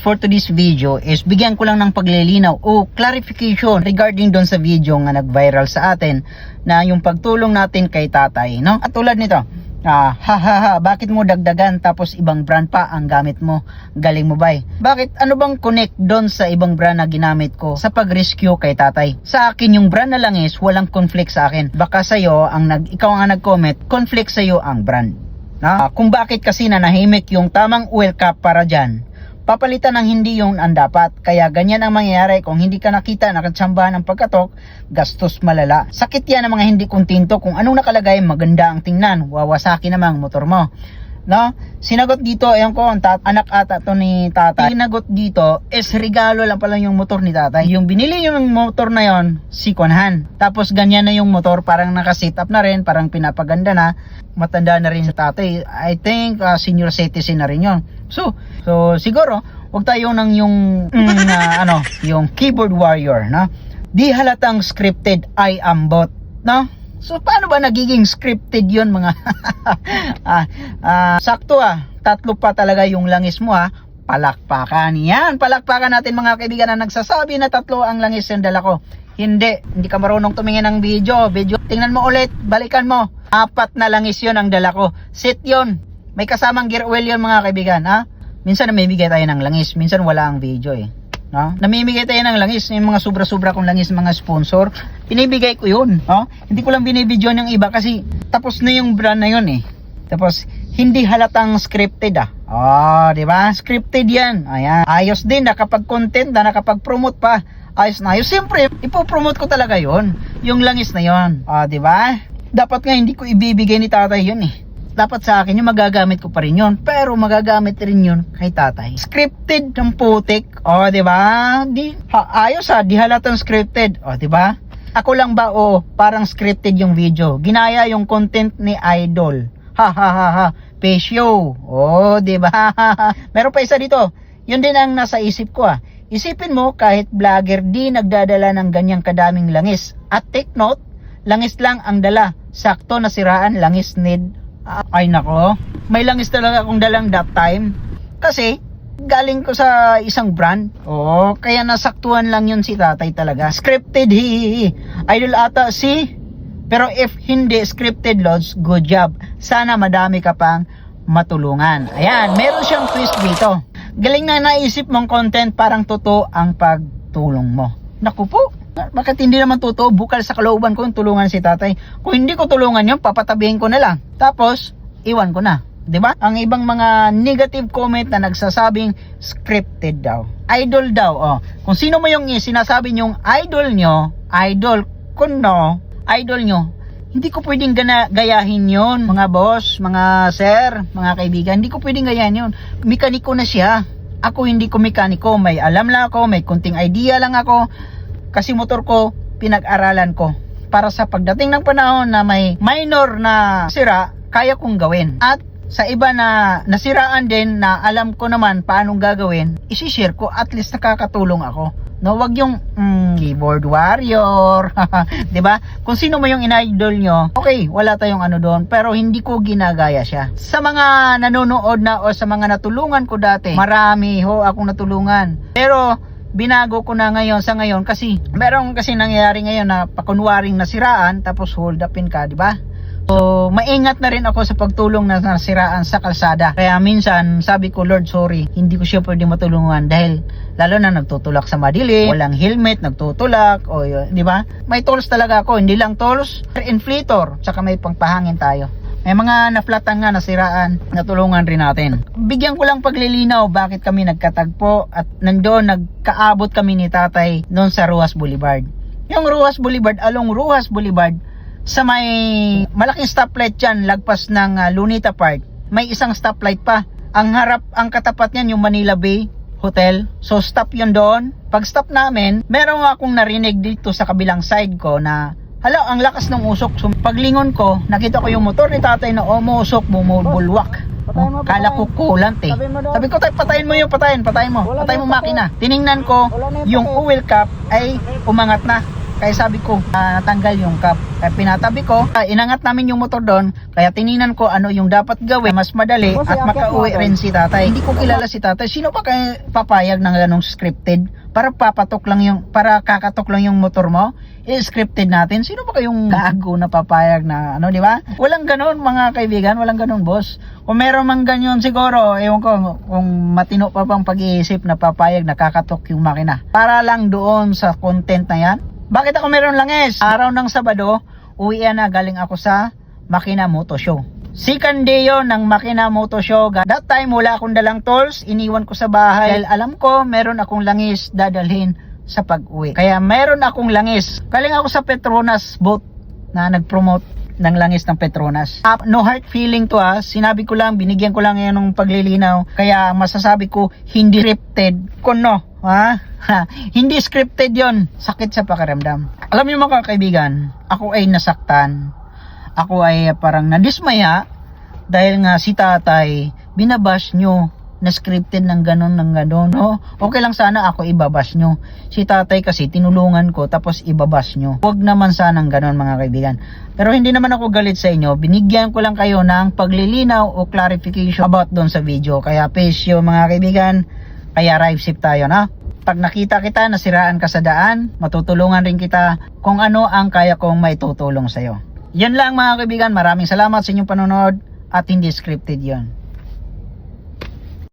For today's video is bigyan ko lang ng paglilinaw o clarification regarding doon sa video nga nag-viral sa atin na yung pagtulong natin kay tatay, no? At tulad nito, bakit mo dagdagan tapos ibang brand pa ang gamit mo? Galing mo ba? Bakit? Ano bang connect doon sa ibang brand na ginamit ko sa pag-rescue kay tatay? Sa akin yung brand na lang is walang conflict sa akin. Baka sa'yo, ikaw ang nag-comment, conflict sa'yo ang brand. No? Kung bakit kasi nanahimik yung tamang oil cap para dyan, papalitan ng hindi yung ang dapat. Kaya ganyan ang mangyayari kung hindi ka nakita, nakatsambahan ng pagkatok, gastos malala. Sakit yan ng mga hindi kontento kung anong nakalagay, maganda ang tingnan, wawasaki namang motor mo. No? Sinagot dito, ayan ko, anak ata to ni tatay. Sinagot dito, is regalo lang pala yung motor ni tatay. Yung binili yung motor na yon, second hand. Tapos ganyan na yung motor, parang naka-sit up na rin, parang pinapaganda na. Matanda na rin sa tatay. I think senior citizen na rin yon. So siguro, wag tayo nang yung yung keyboard warrior, no? Di halatang scripted, I am bot, no? So paano ba nagiging scripted 'yon, mga sakto tatlo pa talaga yung langis mo palakpakan yan. Palakpakan natin mga kaibigan na nagsasabi na tatlo ang langis yung dala ko. Hindi ka marunong tumingin ng video. Tingnan mo ulit, balikan mo. 4 na langis yon ang dala ko. Set yon. May kasamang gear oil yon mga kaibigan, Minsan namimigay tayo ng langis, minsan wala ang video no? Namimigay tayo ng langis, yung mga sobra-sobra kong langis, mga sponsor, pinibigay ko yun, Hindi ko lang binibidyo ng iba kasi tapos na yung brand na yun Tapos hindi halatang scripted di ba? Scripted yan. Ayan. Ayos din kapag content kapag promote pa. Ayos na ayos. Siyempre, ipopromote ko talaga yun. Yung langis na yun. Di ba? Dapat nga hindi ko ibibigay ni tatay yun Dapat sa akin yung magagamit ko pa rin yun. Pero magagamit rin yun kay tatay. Scripted ng putik. Di ba? Ayos di halatang scripted. Di ba? Ako lang ba parang scripted yung video. Ginaya yung content ni Idol. Pesyo. Di ba? Meron pa isa dito. Yun din ang nasa isip ko Isipin mo kahit vlogger di nagdadala ng ganyang kadaming langis. At take note, langis lang ang dala. Sakto nasiraan, langis need. Ay nako, may langis talaga akong dalang that time. Kasi galing ko sa isang brand. Kaya nasaktuhan lang yun si tatay talaga. Scripted Idol ata pero if hindi scripted, Lods, good job. Sana madami ka pang matulungan. Ayan, meron siyang twist dito. Galing na naisip mong content, parang totoo ang pagtulong mo. Naku po, bakit hindi naman totoo? Bukal sa kalooban ko yung tulungan si tatay. Kung hindi ko tulungan yun, papatabihin ko na lang. Tapos, iwan ko na. Diba? Ang ibang mga negative comment na nagsasabing scripted daw. Idol daw. Kung sino mo yung sinasabi nyong idol nyo, idol nyo, hindi ko pwedeng gayahin yon, mga boss, mga sir, mga kaibigan. Hindi ko pwedeng gayahin yon. Mekaniko na siya. Ako hindi ko mekaniko. May alam lang ako, may kunting idea lang ako. Kasi motor ko, pinag-aralan ko. Para sa pagdating ng panahon na may minor na sira, kaya kong gawin. At sa iba na nasiraan din na alam ko naman paano gagawin, isi-share ko, at least nakakatulong ako. No, wag yung keyboard warrior. 'Di ba? Kung sino mo yung in-idol nyo, okay, wala tayong doon, pero hindi ko ginagaya siya. Sa mga nanonood na o sa mga natulungan ko dati, marami akong natulungan. Pero binago ko na sa ngayon kasi meron kasi nangyayari ngayon na pakunwaring nasiraan tapos hold upin ka, 'di ba? So, maingat na rin ako sa pagtulong na nasiraan sa kalsada. Kaya minsan, sabi ko, Lord, sorry, hindi ko siya pwede matulungan dahil lalo na nagtutulak sa madilim, walang helmet, nagtutulak, di ba? May tools talaga ako, hindi lang tools, inflator, tsaka may pangpahangin tayo. May mga na-flatan nga, nasiraan, natulungan rin natin. Bigyan ko lang paglilinaw bakit kami nagkatagpo at nandoon nagkaabot kami ni tatay noon sa Ruas Boulevard. Yung Ruas Boulevard, along Ruas Boulevard, sa may malaking stoplight dyan, lagpas ng Lunita Park, may isang stoplight pa. Ang katapat niyan yung Manila Bay Hotel. So stop yun doon. Pag stop namin, meron akong narinig dito sa kabilang side ko na ang lakas ng usok. So paglingon ko, nakita ko yung motor ni tatay na umusok, bumubulwak. Kala ko kulant Sabi ko, patayin mo makina. Tiningnan ko, yung oil cap ay umangat na. Kaya sabi ko, natanggal yung cup. Kaya pinatabi ko, inangat namin yung motor doon. Kaya tininan ko ano yung dapat gawin, mas madali at makauwi rin si tatay. Hindi ko kilala si tatay. Sino pa kaya papayag ng ganong scripted? Para kakatok lang yung motor mo? I-scripted natin. Sino pa kayong gago na papayag na ano, di ba? Walang ganon mga kaibigan, walang ganon boss. Kung meron mang ganyan siguro, ewan ko kung matino pa pang pag-iisip na papayag na kakatok yung makina. Para lang doon sa content na yan. Bakit ako meron langis? Araw ng Sabado, uwian na galing ako sa Makina Moto Show. Second day yun ng Makina Moto Show. That time wala akong dalang tools, iniwan ko sa bahay. Dahil alam ko meron akong langis dadalhin sa pag-uwi. Kaya meron akong langis. Galing ako sa Petronas booth na nag-promote ng langis ng Petronas. No hard feeling to Sinabi ko lang, binigyan ko lang yan ng paglilinaw. Kaya masasabi ko, hindi scripted. Kuno, hindi scripted yon. Sakit sa pakiramdam. Alam niyo mga kaibigan, ako ay nasaktan. Ako ay parang nadismaya dahil nga si tatay binabash nyo na scripted ng ganon. No? Okay lang sana ako ibabash nyo. Si tatay kasi tinulungan ko tapos ibabash nyo. Huwag naman sanang ganon mga kaibigan. Pero hindi naman ako galit sa inyo. Binigyan ko lang kayo ng paglilinaw o clarification about doon sa video. Kaya peace yun mga kaibigan. Kaya drive safe tayo na. Pag nakita kita, nasiraan ka sa daan, matutulungan rin kita kung ano ang kaya kong maitutulong sa'yo. Yan lang mga kaibigan. Maraming salamat sa inyong panonood at hindi scripted yon.